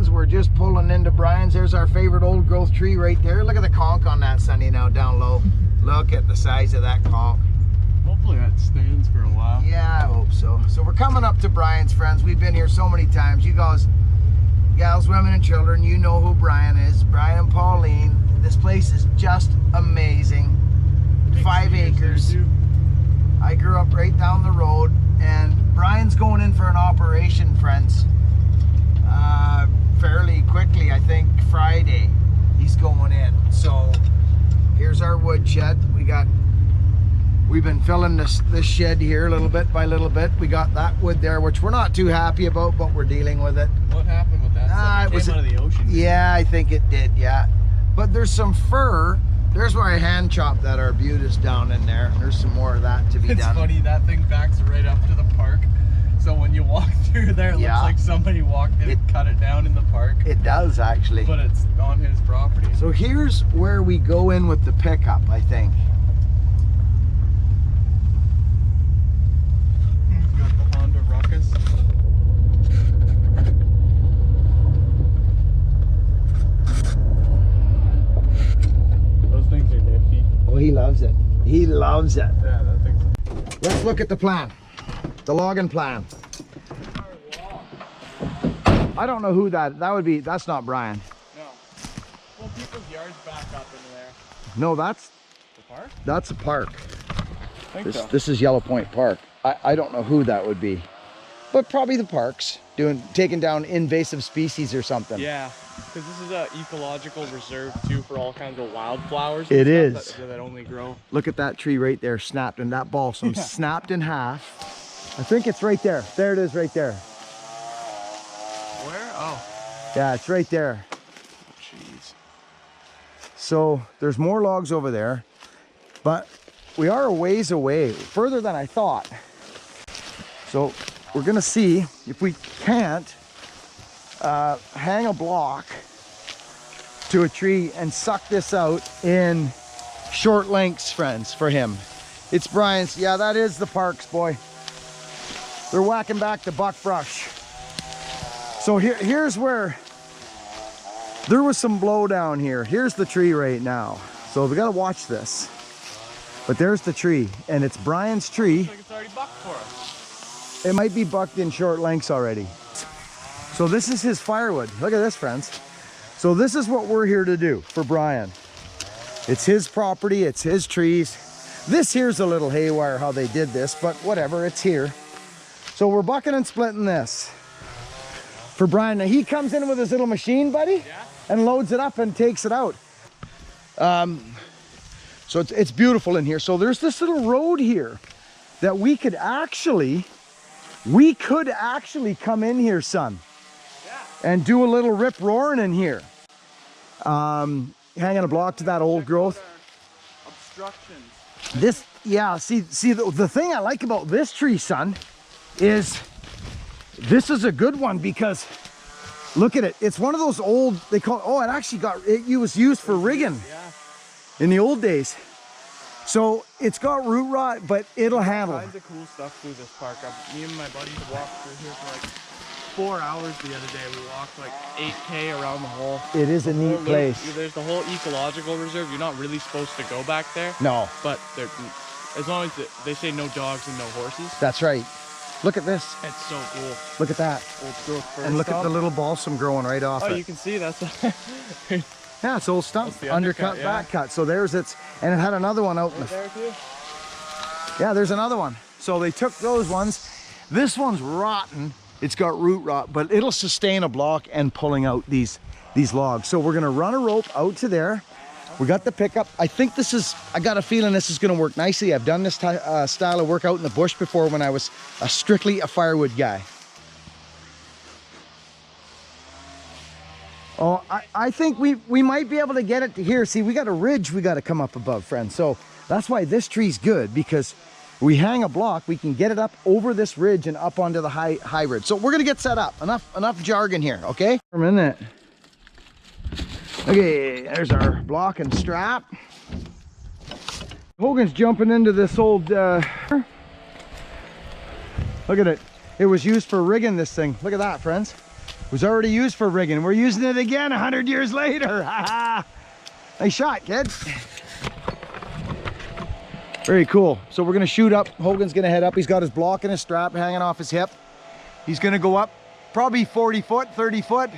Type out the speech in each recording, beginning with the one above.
friends. We're just pulling into Brian's. There's our favorite old growth tree right there. Look at the conch on that, Sunny, now down low. Look at the size of that conch. Hopefully that stands for a while. Yeah, I hope so. So we're coming up to Brian's, friends. We've been here so many times. You guys, gals, women, and children, you know who Brian is. Brian and Pauline. This place is just amazing. 5 acres. I grew up right down the road, and Brian's going in for an operation, friends. Fairly quickly, I think Friday he's going in. So here's our wood shed. We've been filling this shed here little bit by little bit. We got that wood there, which we're not too happy about, but we're dealing with it. What happened with that? It came out of the ocean. Yeah, I think it did, yeah. But there's some fur. There's where I hand chopped that arbutus down in there. There's some more of that to be done. It's funny, that thing backs right up to the park. So when you walk through there, it looks like somebody walked in and cut it down in the park. It does, actually. But it's on his property. So here's where we go in with the pickup, I think. Got the Honda Ruckus. Those things are nifty. Oh, he loves it. He loves it. Yeah, that thing's... Let's look at the plan. The logging plan. I don't know who that would be. That's not Brian. No. Well, people's yards back up into there. No, that's the park. That's a park. I think so. This is Yellow Point Park. I don't know who that would be, but probably the parks taking down invasive species or something. Yeah, because this is a ecological reserve too for all kinds of wildflowers. It is. That only grow. Look at that tree right there, snapped, and that balsam snapped in half. I think it's right there. There it is, right there. Where? Oh. Yeah, it's right there. Jeez. So there's more logs over there, but we are a ways away, further than I thought. So we're gonna see if we can't hang a block to a tree and suck this out in short lengths, friends, for him. It's Brian's. Yeah, that is the parks, boy. They're whacking back the buckbrush. So here's where there was some blow down here. Here's the tree right now. So we gotta watch this. But there's the tree, and it's Brian's tree. Looks like it's already bucked for us. It might be bucked in short lengths already. So this is his firewood. Look at this, friends. So this is what we're here to do for Brian. It's his property, it's his trees. This here's a little haywire how they did this, but whatever, it's here. So we're bucking and splitting this for Brian. Now he comes in with his little machine, buddy, and loads it up and takes it out. So it's beautiful in here. So there's this little road here that we could actually come in here, son, and do a little rip roaring in here. Hanging a block to that old growth. Obstructions. This, yeah, see the thing I like about this tree, son, is this is a good one because look at it. It's one of those old, they call, oh, it actually it was used for rigging in the old days. So it's got root rot, but it'll handle. All kinds of cool stuff through this park. Me and my buddies walked through here for like 4 hours the other day. We walked like 8K around the whole. It is a neat place. There's the whole ecological reserve. You're not really supposed to go back there. No. But as long as they say no dogs and no horses. That's right. Look at this. It's so cool. Look at that. Old growth fir and look stump. at the little balsam growing right off it. Oh, you can see that's. Yeah, it's old stump, undercut, back cut. So there's its, and it had another one out in there too. Yeah, there's another one. So they took those ones. This one's rotten. It's got root rot, but it'll sustain a block and pulling out these logs. So we're gonna run a rope out to there. We got the pickup. I think I got a feeling this is gonna work nicely. I've done this style of work out in the bush before when I was strictly a firewood guy. Oh, I think we might be able to get it to here. See, we got a ridge we got to come up above, friends. So that's why this tree's good, because we hang a block, we can get it up over this ridge and up onto the high ridge. So we're gonna get set up. Enough jargon here, okay? For a minute. Okay, there's our block and strap. Hogan's jumping into this old, look at it. It was used for rigging this thing. Look at that, friends. was already used for rigging. We're using it again 100 years later. Nice shot, kid. Very cool. So we're gonna shoot up. Hogan's gonna head up. He's got his block and his strap hanging off his hip. He's gonna go up probably 40 foot, 30 foot.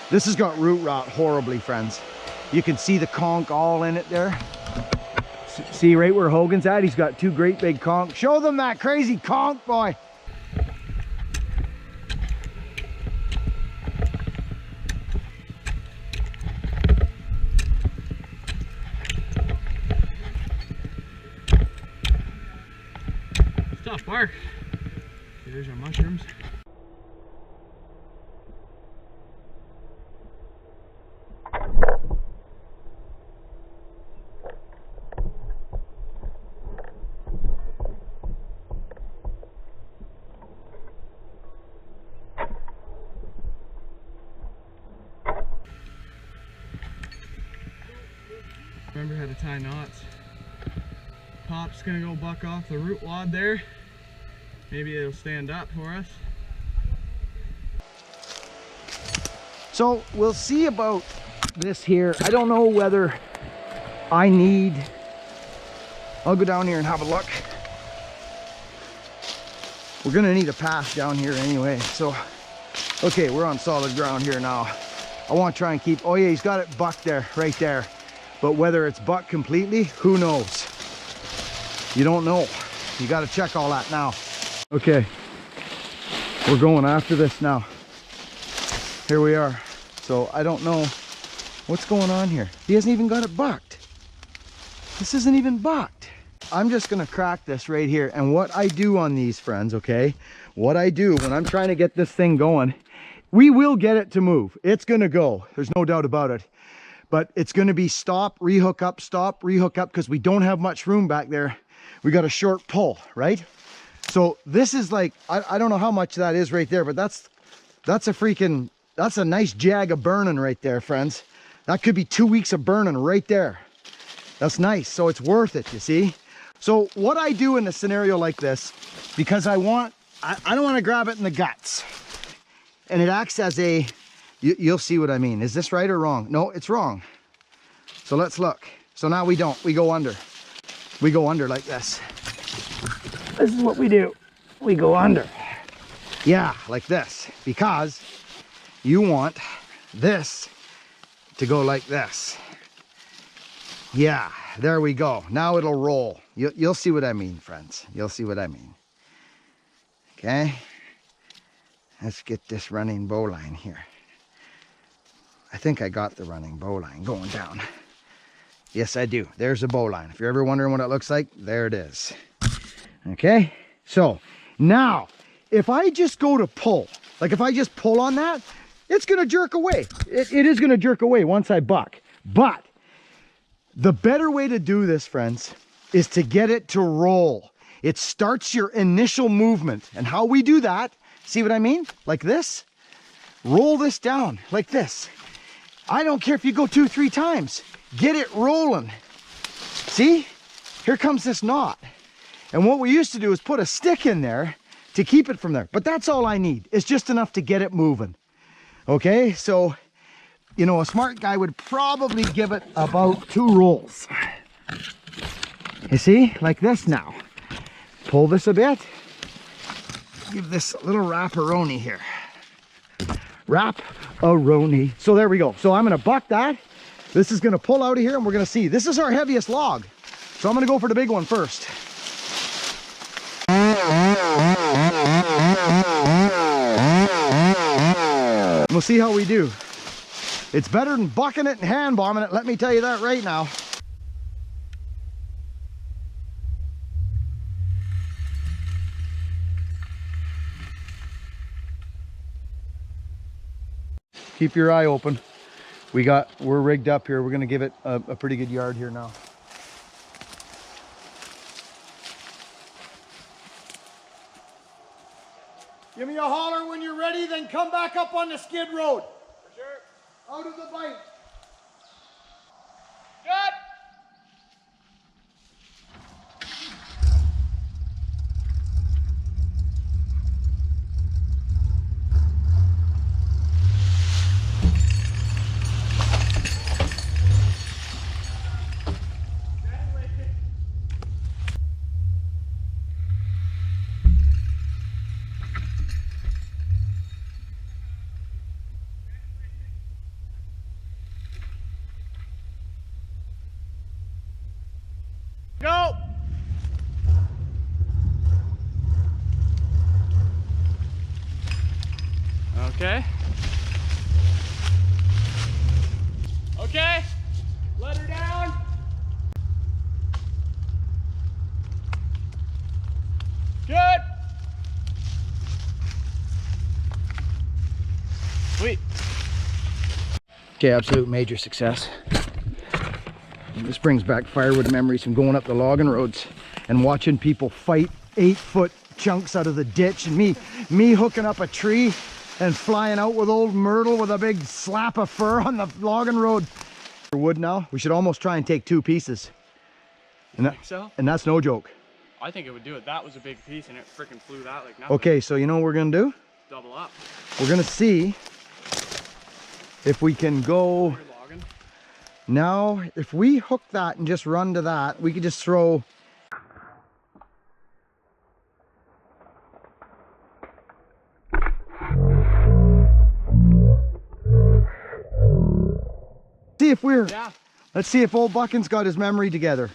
This has got root rot horribly, friends. You can see the conch all in it there. See right where Hogan's at? He's got 2 great big conch. Show them that crazy conch, boy. Tough bark. There's our mushrooms. Remember how to tie knots. Pop's gonna go buck off the root wad there. Maybe it'll stand up for us. So we'll see about this here. I don't know whether I need, I'll go down here and have a look. We're gonna need a pass down here anyway. So, okay, we're on solid ground here now. I want to try and keep, oh yeah, he's got it bucked there, right there. But whether it's bucked completely, who knows? You don't know. You got to check all that now. Okay, we're going after this now. Here we are. So I don't know what's going on here. He hasn't even got it bucked. This isn't even bucked. I'm just gonna crack this right here. And what I do on these, friends, okay? What I do when I'm trying to get this thing going, we will get it to move. It's gonna go, there's no doubt about it. But it's gonna be stop, rehook up, because we don't have much room back there. We got a short pull, right? So this is like, I don't know how much that is right there, but that's a nice jag of burning right there, friends. That could be 2 weeks of burning right there. That's nice, so it's worth it, you see? So what I do in a scenario like this, because I don't want to grab it in the guts. And it acts as a, you'll see what I mean. Is this right or wrong? No, it's wrong. So let's look. So now we don't, we go under. We go under like this. This is what we do. We go under. Yeah, like this, because you want this to go like this. Yeah, there we go. Now it'll roll. You'll see what I mean, friends. You'll see what I mean. Okay. Let's get this running bowline here. I think I got the running bowline going down. Yes, I do. There's a bowline. If you're ever wondering what it looks like, there it is. Okay. So now, if I just go to pull, like if I just pull on that, it's going to jerk away. It is going to jerk away once I buck. But the better way to do this, friends, is to get it to roll. It starts your initial movement. And how we do that, see what I mean? Like this. Roll this down like this. I don't care if you go 2-3 times. Get it rolling. See? Here comes this knot. And what we used to do is put a stick in there to keep it from there. But that's all I need. It's just enough to get it moving. Okay? So, you know, a smart guy would probably give it about 2 rolls. You see? Like this now. Pull this a bit. Give this a little wrap-a-roni here. Wrap-a-roni. So there we go. So I'm going to buck that. This is going to pull out of here and we're going to see. This is our heaviest log. So I'm going to go for the big one first. We'll see how we do. It's better than bucking it and hand bombing it. Let me tell you that right now. Keep your eye open. We're rigged up here. We're gonna give it a pretty good yard here now. Give me a holler when you're ready, then come back up on the skid road. For sure. Out of the bite. Good. Go! Okay. Okay. Let her down. Good. Sweet. Okay, absolute major success. And this brings back firewood memories from going up the logging roads and watching people fight 8-foot chunks out of the ditch, and me hooking up a tree and flying out with old Myrtle with a big slap of fur on the logging road. Wood now, we should almost try and take 2 pieces. And, and that's no joke. I think it would do it. That was a big piece and it freaking flew that like nothing. Okay, so you know what we're gonna do? Double up. We're gonna see if we can go now. If we hook that and just run to that, we could just throw. See if we're, let's see if old Buckin's got his memory together.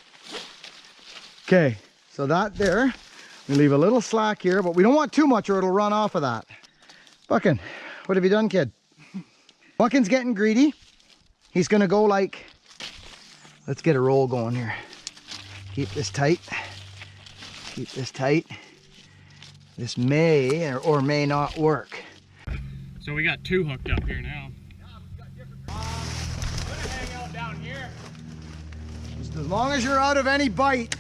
Okay, so that there, we leave a little slack here, but we don't want too much or it'll run off of that. Buckin, what have you done, kid? Buckin's getting greedy. He's gonna go like, let's get a roll going here. Keep this tight. Keep this tight. This may or may not work. So we got 2 hooked up here now. Hang out down here. Just as long as you're out of any bite.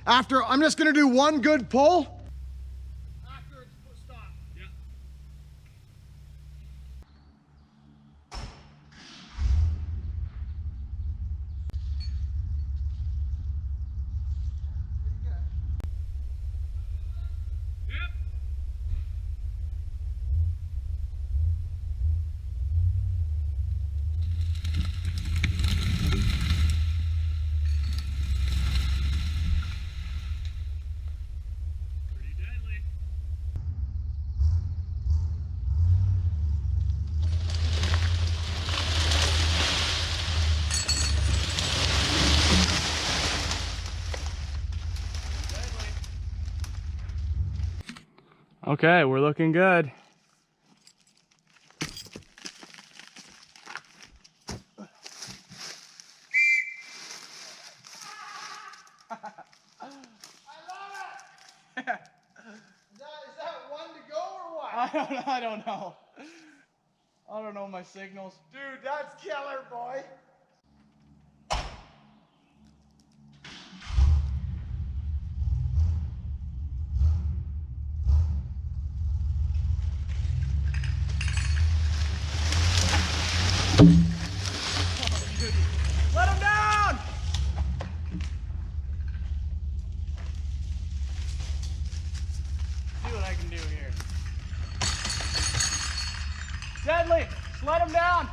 After, I'm just gonna do one good pull. After it's stopped. Yeah. Okay, we're looking good. Is that one to go or what? I don't know. I don't know my signals. Dude, that's killer, boy. Let him down! See what I can do here. Deadly! Let him down!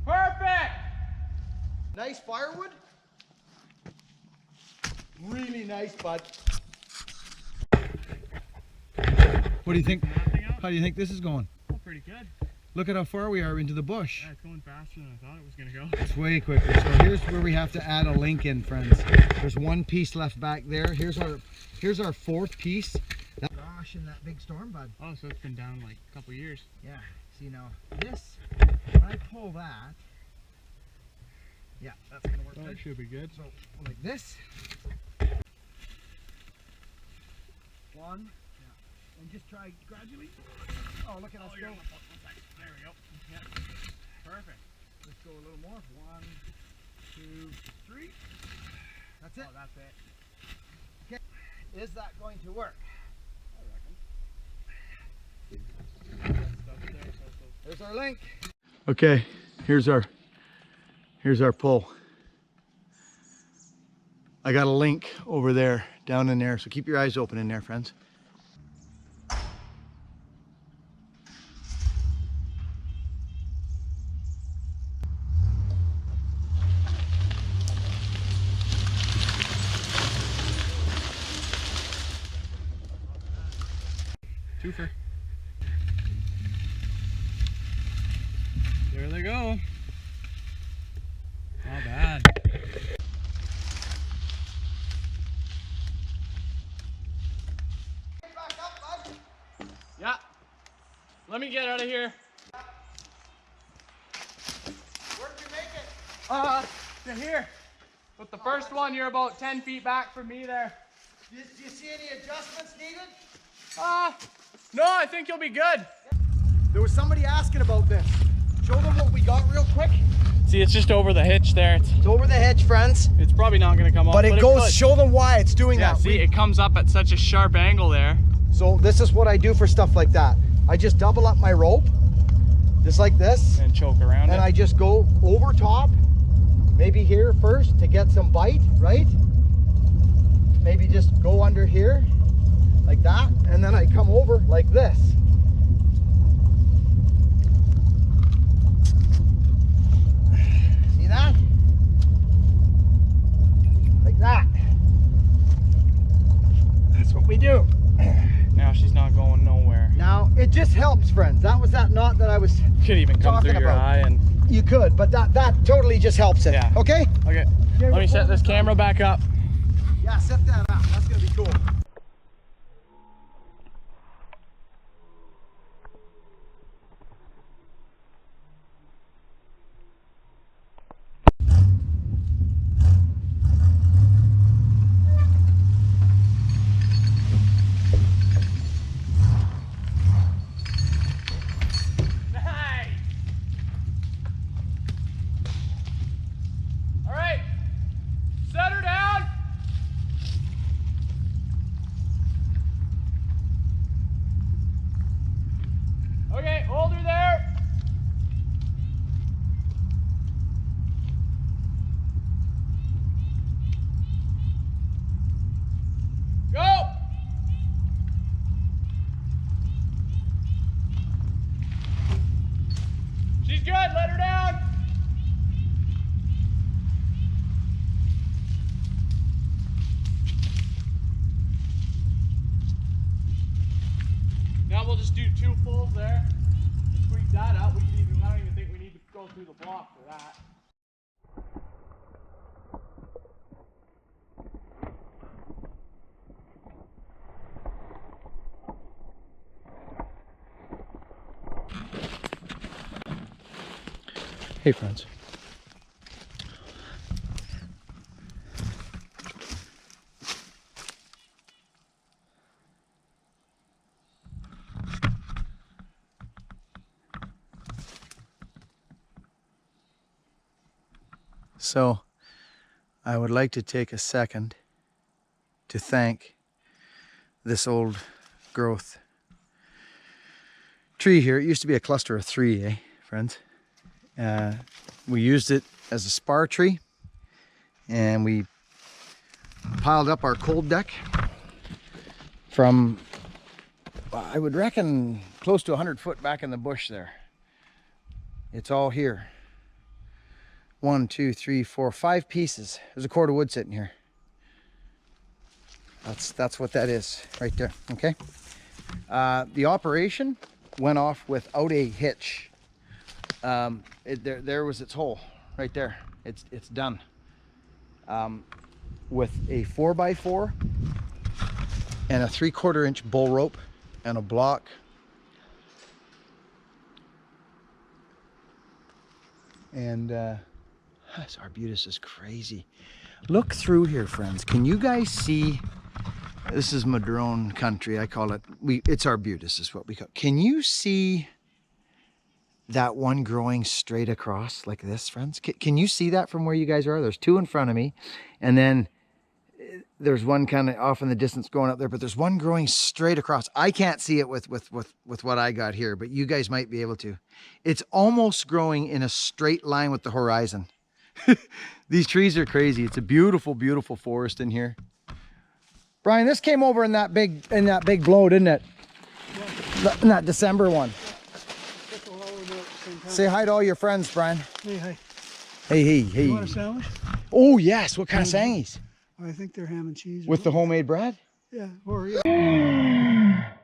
Perfect! Nice firewood. Really nice, bud. What do you think? How do you think this is going? Oh, pretty good. Look at how far we are into the bush. Yeah, it's going faster than I thought it was going to go. It's way quicker. So here's where we have to add a link in, friends. There's one piece left back there. Here's our 4th piece. Gosh, in that big storm, bud. Oh, so it's been down like a couple years. Yeah. See now, this, when I pull that, yeah, that's gonna work. That should be good. So like this. One. Yeah. And just try gradually. Oh, look at us go. There we go. Yeah. Perfect. Let's go a little more. 1, 2, 3. That's it. Oh, that's it. Okay. Is that going to work? I reckon. There's our link. Okay, here's our pull. I got a link over there, down in there, so keep your eyes open in there, friends. Twofer. There they go. Not bad. Yeah. Let me get out of here. Where'd you make it? To here. With the first one, you're about 10 feet back from me there. Do you see any adjustments needed? No, I think you'll be good. There was somebody asking about this. Show them what we got real quick. See, it's just over the hitch there. It's over the hitch, friends. It's probably not gonna come off, But it goes, could. show them why it's doing Yeah, that. see, it comes up at such a sharp angle there. So this is what I do for stuff like that. I just double up my rope, just like this. And choke around it. And I just go over top, maybe here first to get some bite, right? Maybe just go under here, like that. And then I come over like this. See that? Like that. That's what we do. Now she's not going nowhere. Now, it just helps, friends. That was that knot that I was Could even come talking through your about. eye and... You could, but that totally just helps it. Yeah. Okay? Okay, let me set this camera back up. Yeah, set that up. That's gonna be cool. Nice! All right, set her down. Okay, hold her there. Go! She's good, let her down. Now we'll just do 2 pulls there. Just squeeze that out. I don't even think we need to go through the block for that. Hey, friends. So, I would like to take a second to thank this old growth tree here. It used to be a cluster of 3, friends? We used it as a spar tree, and we piled up our cold deck from, I would reckon, close to 100 foot back in the bush there. It's all here. 1, 2, 3, 4, 5 pieces. There's a cord of wood sitting here. That's what that is right there. Okay. The operation went off without a hitch. There was its hole right there. It's done. With a 4x4 and a 3/4 inch bull rope and a block. And this arbutus is crazy. Look through here, friends. Can you guys see? This is Madrone country. I call it. It's arbutus is what we call it. Can you see that one growing straight across like this, friends? Can you see that from where you guys are? There's 2 in front of me, and then there's one kind of off in the distance going up there, but there's one growing straight across. I can't see it with what I got here, but you guys might be able to. It's almost growing in a straight line with the horizon. These trees are crazy. It's a beautiful, beautiful forest in here. Brian, this came over in that big blow, didn't it? Yeah. In that December one. Say hi to all your friends, Brian. Hey, hi. Hey. You want a sandwich? Oh, yes. What kind of sangies? I think they're ham and cheese. With the homemade bread? Yeah, or yeah.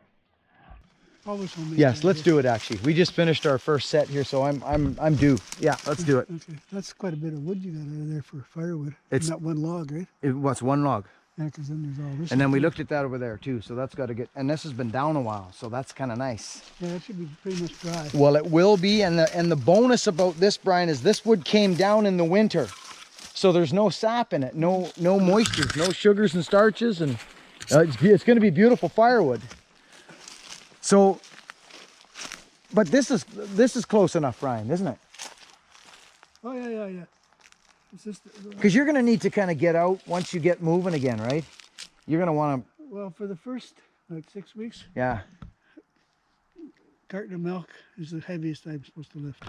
Always homemade. Yes, let's do it actually. We just finished our first set here, so I'm due. Yeah, let's do it. Okay, that's quite a bit of wood you got out of there for firewood. It's- Not one log, right? What's one log? Yeah, because then there's all this. And then we stuff. looked at that over there too, so that's got to get, and this has been down a while, so that's kind of nice. Yeah, it should be pretty much dry. Well, it will be, and the bonus about this, Brian, is this wood came down in the winter, so there's no sap in it, no moisture, no sugars and starches, and it's going to be beautiful firewood. So, but this is close enough, Brian, isn't it? Oh yeah. It's just, Because you're going to need to kind of get out once you get moving again, right? You're going to want to, well, for the first like 6 weeks, yeah. carton of milk is the heaviest I'm supposed to lift.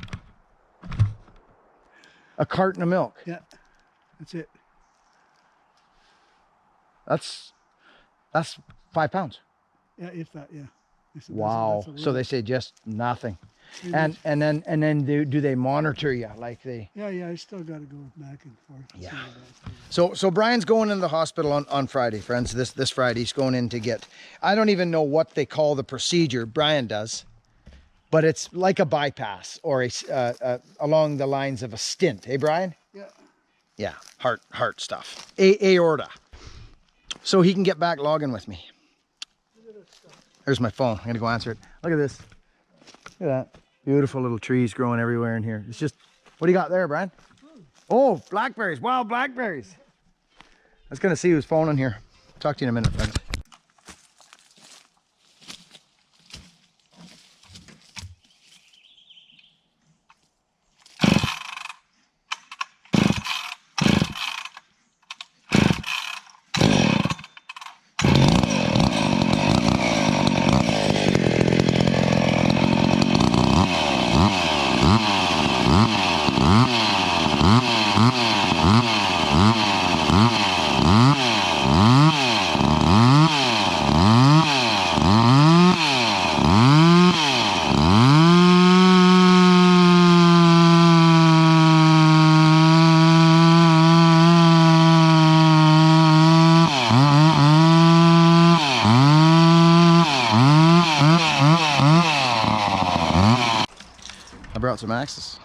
A carton of milk. Yeah, that's it. That's 5 pounds. Yeah, if that, yeah. I said, Wow. that's a So lot. they say just nothing. It And is. then do they monitor you like they? Yeah, I still got to go back and forth. to Yeah. see what that's- So Brian's going into the hospital on Friday, friends. This Friday he's going in to get. I don't even know what they call the procedure. Brian does, but it's like a bypass or along the lines of a stent. Hey, Brian? Yeah. Yeah, heart stuff. Aorta. So he can get back logging with me. There's my phone. I'm gonna go answer it. Look at this. Look at that. Beautiful little trees growing everywhere in here. It's just, what do you got there, Brian? Oh, blackberries, wild blackberries. I was gonna see who's phoning here. Talk to you in a minute, friends. I brought some axes.